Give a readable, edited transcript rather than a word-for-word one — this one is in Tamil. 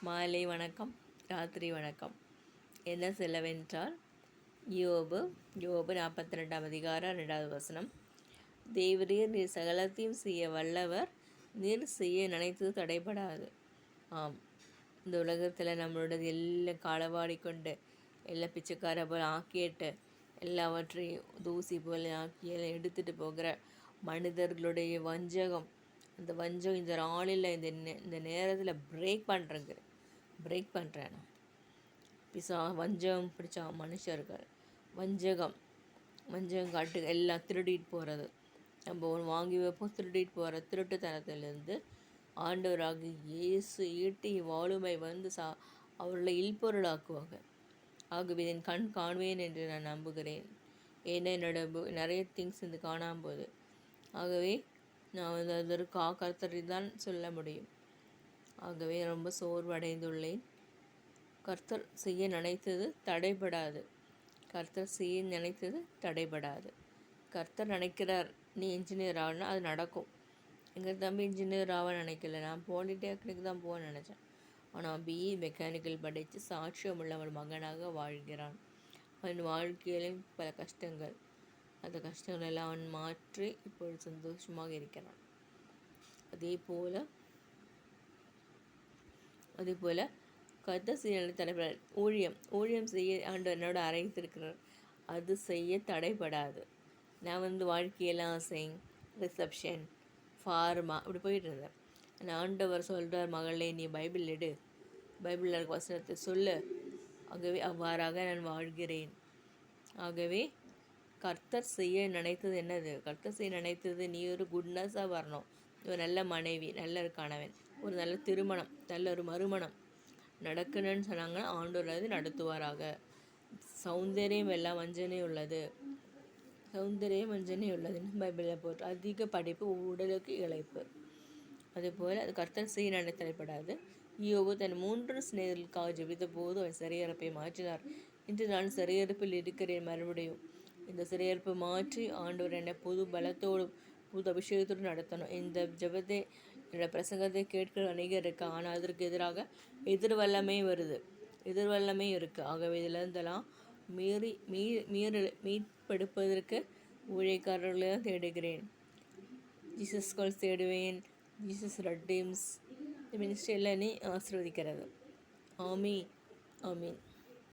மாலை வணக்கம், ராத்திரி வணக்கம். என்ன செல்லவென்றால் யோபு 42 அதிகாரம் 2 தேவரீர் நீர் சகலத்தையும் செய்ய வல்லவர், நீர் செய்ய நினைத்தது தடைபடாது. ஆம், இந்த உலகத்தில் நம்மளோட எல்லாம் களவாடி கொண்டு எல்லாம் பிச்சைக்கார போல் ஆக்கிட்டு எல்லாவற்றையும் தூசி போல் ஆக்கி எல்லாம் எடுத்துகிட்டு போகிற மனிதர்களுடைய வஞ்சகம், அந்த வஞ்சம் இந்த நாளில் இந்த நேரத்தில் பிரேக் பண்ணுறேன் நான். வஞ்சகம் பிடிச்ச மனுஷர்கள் வஞ்சகம் காட்டு எல்லாம் திருடிட்டு போகிறது. நம்ம ஒன்று வாங்கி வைப்போம், திருடிட்டு போகிற திருட்டுத்தனத்திலிருந்து ஆண்டவராக இயேசு ஈட்டி வாளுமை வந்து அவர்களை இல்பொருளாக்குவாங்க. ஆகவே என் கண் காணுவேன் என்று நான் நம்புகிறேன். ஏன்னா என்னோட நிறைய திங்ஸ் இந்த காணாமல் போகுது. ஆகவே நான் அதற்கு கர்த்தரை தான் சொல்ல முடியும். ஆகவே ரொம்ப சோர்வடைந்துள்ளேன். கர்த்தர் செய்ய நினைத்தது தடைபடாது. கர்த்தர் நினைக்கிறார் நீ இன்ஜினியர் ஆகணும்னா அது நடக்கும். எங்கள் தம்பி இன்ஜினியர் ஆக நினைக்கல, நான் பாலிடெக்னிக் தான் போக நினச்சேன். ஆனால் பிஇ மெக்கானிக்கல் படித்து சாட்சியம் உள்ள ஒரு மகனாக வாழ்கிறான். அவன் வாழ்க்கையிலும் பல கஷ்டங்கள், அந்த கஷ்டங்கள் எல்லாம் அவன் மாற்றி இப்பொழுது சந்தோஷமாக இருக்கிறான். அதே போல் கர்த்தர் செய்ய தடைபடாது. ஊழியம் செய்ய ஆண்டவர் என்னோட அழைத்திருக்கிறார், அது செய்ய தடைபடாது. நான் வாழ்க்கையெல்லாம் ரிசப்ஷன், ஃபார்மா அப்படி போயிட்டு இருந்தேன். ஆனால் ஆண்டவர் சொல்கிறார், மகளே நீ பைபிள் எடு, பைபிளில் இருக்க வசனத்தை சொல்லு. ஆகவே அவ்வாறாக நான் வாழ்கிறேன். ஆகவே கர்த்தர் செய்ய நினைத்தது என்னது? கர்த்தர் செய்ய நினைத்தது நீ ஒரு குட்னஸாக வரணும், ஒரு நல்ல மனைவி, நல்ல ஒரு கணவன், ஒரு நல்ல திருமணம், நல்ல ஒரு மறுமணம் நடக்கணும்னு சொன்னாங்கன்னா ஆண்டவர் அது நடத்துவாராக. சௌந்தரியம் எல்லாம் வஞ்சனை உள்ளதுன்னு பைபிளில் போட்டு. அதிக படிப்பு உடலுக்கு இழைப்பு. அதுபோல் அது கர்த்தர் செய்ய நினைத்தடைப்படாது. யோபு தன் 3 சிநேகிதர்களுக்காக ஜெபித்த போது அவன் சிறையிருப்பை மாற்றினார். இன்று நான் சிறையிருப்பில் இருக்கிறேன். மறுபடியும் இந்த சிறையிருப்பை மாற்றி ஆண்டவர் என்னை புது பலத்தோடும் புது அபிஷேகத்தோடு நடத்தணும். இந்த ஜெபத்தை, என்னோடய பிரசங்கத்தை கேட்கிற அநேகர் இருக்குது. ஆனால் அதற்கு எதிராக எதிர்வல்லமே இருக்குது. ஆகவே இதிலிருந்தெல்லாம் மீட்பெடுப்பதற்கு ஊழியக்காரர்களை தான் தேடுகிறேன். ஜீசஸ் கால்ஸ் தேடுவேன். ஜீசஸ் ரெடீம்ஸ் மினிஸ்ட்ரி எல்லாம் ஆசீர்வதிக்கிறது. ஆமீன்.